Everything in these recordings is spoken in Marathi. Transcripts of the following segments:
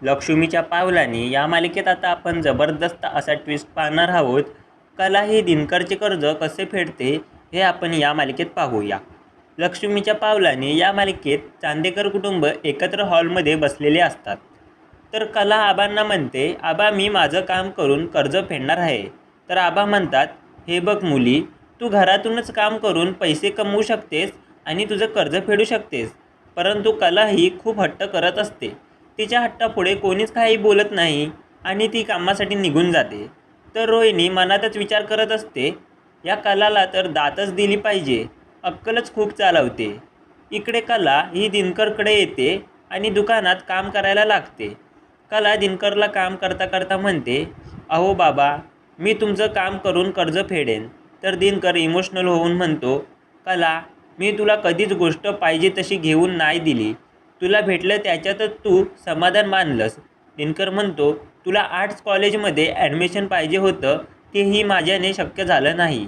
लक्ष्मीच्या पावलाने या मालिकेत आता आपण जबरदस्त असा ट्विस्ट पाहणार आहोत। कला ही दिनकरचे कर्ज कसे फेडते हे आपण या मालिकेत पाहूया। लक्ष्मीच्या पावलाने या मालिकेत चांदेकर कुटुंब एकत्र हॉलमध्ये बसलेले असतात। तर कला आबांना म्हणते, आबा मी माझं काम करून कर्ज फेडणार आहे। तर आबा म्हणतात, हे बघ मुली, तू घरातूनच काम करून पैसे कमवू शकतेस आणि तुझं कर्ज फेडू शकतेस। परंतु कला ही खूप हट्ट करत असते। तिच्या हट्टापुढे कोणीच काही बोलत नाही आणि ती कामासाठी निघून जाते। तर रोहिणी मनातच विचार करत असते, या कलाला तर दातच दिली पाहिजे, अक्कलच खूप चालवते। इकडे कला ही दिनकरकडे येते आणि दुकानात काम करायला लागते। कला दिनकरला काम करता करता म्हणते, अहो बाबा, मी तुमचं काम करून कर्ज फेडेन। तर दिनकर इमोशनल होऊन म्हणतो, कला, मी तुला कधीच गोष्ट पाहिजे तशी घेऊन नाही दिली, तुला भेटलं त्याच्यातच तू समाधान मानलंस। दिनकर म्हणतो, तुला आर्ट्स कॉलेजमध्ये ॲडमिशन पाहिजे होतं, तेही माझ्याने शक्य झालं नाही।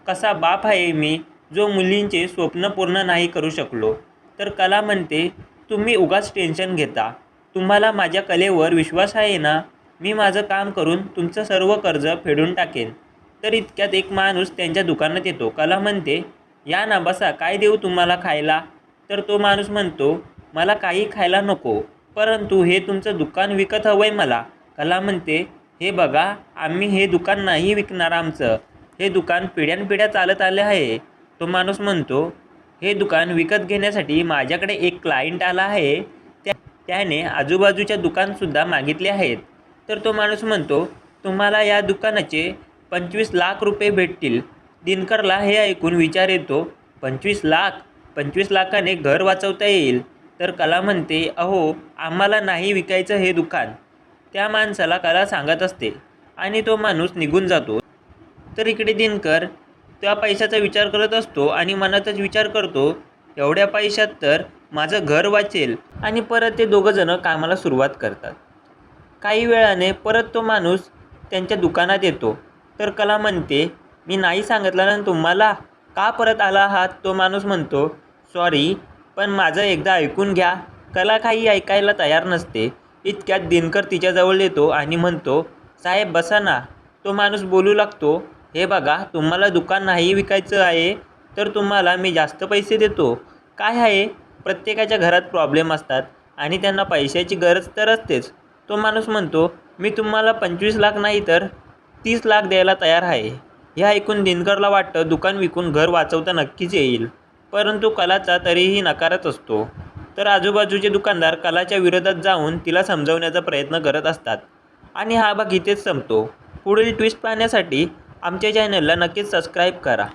कसा बाप आहे मी, जो मुलींचे स्वप्न पूर्ण नाही करू शकलो। तर कला म्हणते, तुम्ही उगाच टेन्शन घेता, तुम्हाला माझ्या कलेवर विश्वास आहे ना, मी माझं काम करून तुमचं सर्व कर्ज फेडून टाकेन। तर इतक्यात एक माणूस त्यांच्या दुकानात येतो। कला म्हणते, या ना बसा, काय देऊ तुम्हाला खायला? तर तो माणूस म्हणतो, मला काही खायला नको, परंतु हे तुमचं दुकान विकत हवंय मला। कला म्हणते, हे बघा, आम्ही हे दुकान नाही विकणार, आमचं हे दुकान पिढ्यानपिढ्या चालत आले आहे। तो माणूस म्हणतो, हे दुकान विकत घेण्यासाठी माझ्याकडे एक क्लायंट आला आहे, त्याने आजूबाजूच्या दुकानसुद्धा मागितले आहेत। तर तो माणूस म्हणतो, तुम्हाला या दुकानाचे 25 लाख रुपये भेटतील। दिनकरला हे ऐकून विचार येतो, 25 लाख? 25 लाखाने घर वाचवता येईल? तर कला म्हणते, अहो आम्हाला नाही विकायचं हे दुकान। त्या माणसाला कला सांगत असते आणि तो माणूस निघून जातो। तर इकडे दिनकर त्या पैशाचा विचार करत असतो आणि मनातच विचार करतो, एवढ्या पैशात तर माझं घर वाचेल। आणि परत ते दोघंजणं कामाला सुरुवात करतात। काही वेळाने परत तो माणूस त्यांच्या दुकानात येतो। तर कला म्हणते, मी नाही सांगितलं ना तुम्हाला, का परत आला आहात? तो माणूस म्हणतो, सॉरी, पण माझं एकदा ऐकून घ्या। कला काही ऐकायला तयार नसते। इतक्यात दिनकर तिच्याजवळ येतो आणि म्हणतो, साहेब बसा ना। तो माणूस बोलू लागतो, हे बघा, तुम्हाला दुकान नाही विकायचं आहे तर तुम्हाला मी जास्त पैसे देतो। काय आहे, प्रत्येकाच्या घरात प्रॉब्लेम असतात आणि त्यांना पैशाची गरज तर असतेच। तो माणूस म्हणतो, मी तुम्हाला 25 लाख नाही तर 30 लाख द्यायला तयार आहे। हे ऐकून दिनकरला वाटतं, दुकान विकून घर वाचवता नक्कीच येईल, परंतु कलाचा तरीही नकारच असतो। तर आजूबाजूचे दुकानदार कलाच्या विरोधात जाऊन तिला समजवण्याचा प्रयत्न करत असतात आणि हा भाग इथेच संपतो। पुढील ट्विस्ट पाहण्यासाठी आमच्या चॅनलला नक्कीच सबस्क्राईब करा।